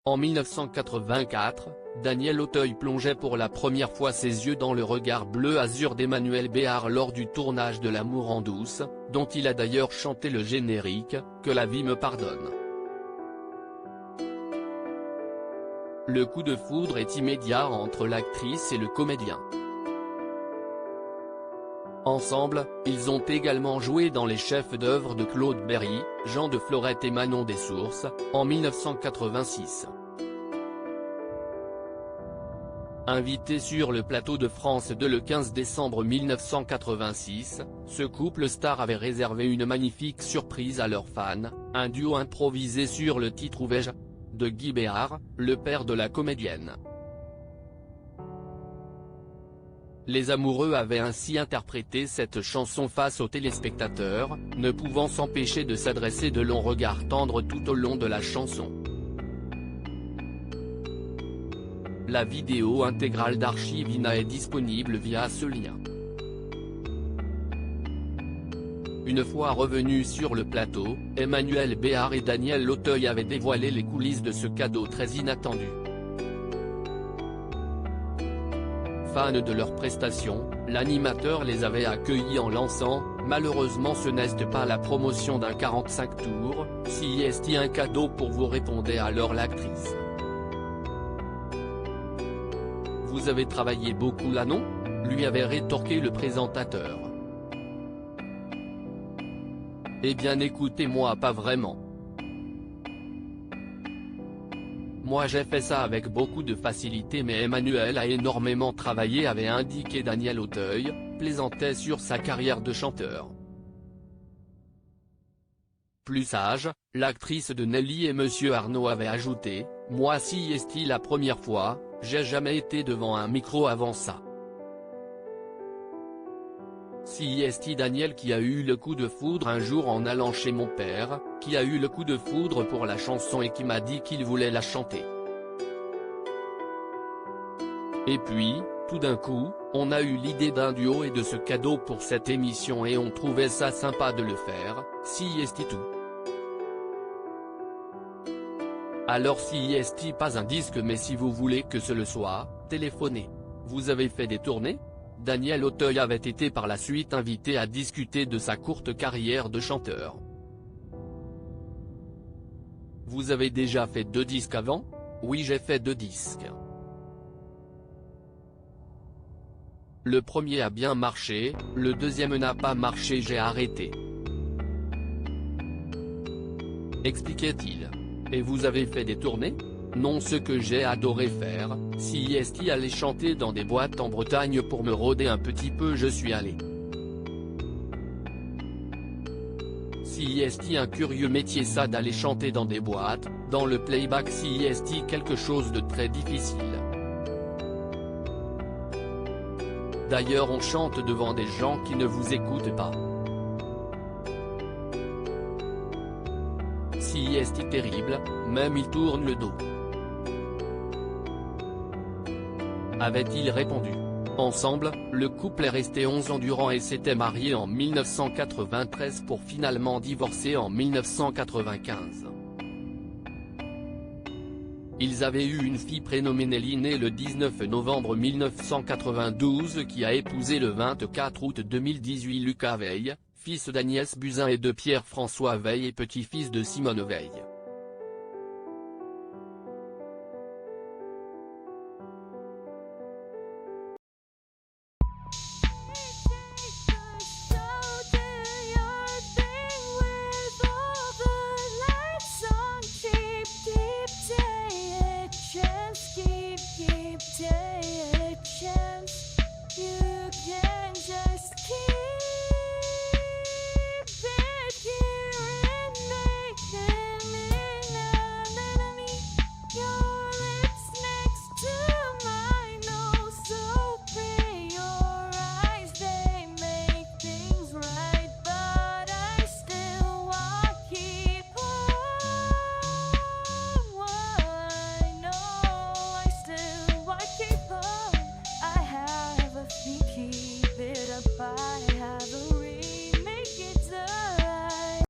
En 1984, Daniel Auteuil plongeait pour la première fois ses yeux dans le regard bleu azur d'Emmanuel Béard lors du tournage de L'amour en douce, dont il a d'ailleurs chanté le générique, Que la vie me pardonne. Le coup de foudre est immédiat entre l'actrice et le comédien. Ensemble, ils ont également joué dans les chefs-d'œuvre de Claude Berry, Jean de Florette et Manon Dessources, en 1986. Invité sur le plateau de France 2 le 15 décembre 1986, ce couple star avait réservé une magnifique surprise à leurs fans, un duo improvisé sur le titre Où vais-je de Guy Béard, le père de la comédienne. Les amoureux avaient ainsi interprété cette chanson face aux téléspectateurs, ne pouvant s'empêcher de s'adresser de longs regards tendres tout au long de la chanson. La vidéo intégrale d'Archivina est disponible via ce lien. Une fois revenus sur le plateau, Emmanuel Béard et Daniel Auteuil avaient dévoilé les coulisses de ce cadeau très inattendu. Fans de leurs prestations, l'animateur les avait accueillis en lançant « Malheureusement ce n'est pas la promotion d'un 45 tours, si est un cadeau pour vous » répondait alors l'actrice. « Vous avez travaillé beaucoup là non ?» lui avait rétorqué le présentateur. « Eh bien écoutez-moi pas vraiment. Moi j'ai fait ça avec beaucoup de facilité mais Emmanuel a énormément travaillé » avait indiqué Daniel Auteuil, plaisantait sur sa carrière de chanteur. Plus sage, l'actrice de Nelly et Monsieur Arnaud avait ajouté « Moi si est la première fois, j'ai jamais été devant un micro avant ça. » Si est Daniel qui a eu le coup de foudre un jour en allant chez mon père, qui a eu le coup de foudre pour la chanson et qui m'a dit qu'il voulait la chanter. Et puis, tout d'un coup, on a eu l'idée d'un duo et de ce cadeau pour cette émission et on trouvait ça sympa de le faire, si est tout. Alors si est pas un disque mais si vous voulez que ce le soit, téléphonez. Vous avez fait des tournées ? Daniel Auteuil avait été par la suite invité à discuter de sa courte carrière de chanteur. Vous avez déjà fait 2 disques avant ? Oui j'ai fait 2 disques. Le premier a bien marché, le deuxième n'a pas marché j'ai arrêté. Expliquait-il. Et vous avez fait des tournées ? Non ce que j'ai adoré faire, si est aller chanter dans des boîtes en Bretagne pour me rôder un petit peu je suis allé. Si est un curieux métier ça d'aller chanter dans des boîtes, dans le playback si est quelque chose de très difficile. D'ailleurs on chante devant des gens qui ne vous écoutent pas. Si est terrible, même il tourne le dos. Avait-il répondu. Ensemble, le couple est resté 11 ans durant et s'était marié en 1993 pour finalement divorcer en 1995. Ils avaient eu une fille prénommée Nelly née le 19 novembre 1992 qui a épousé le 24 août 2018 Lucas Veil, fils d'Agnès Buzyn et de Pierre-François Veil et petit-fils de Simone Veil. You can just keep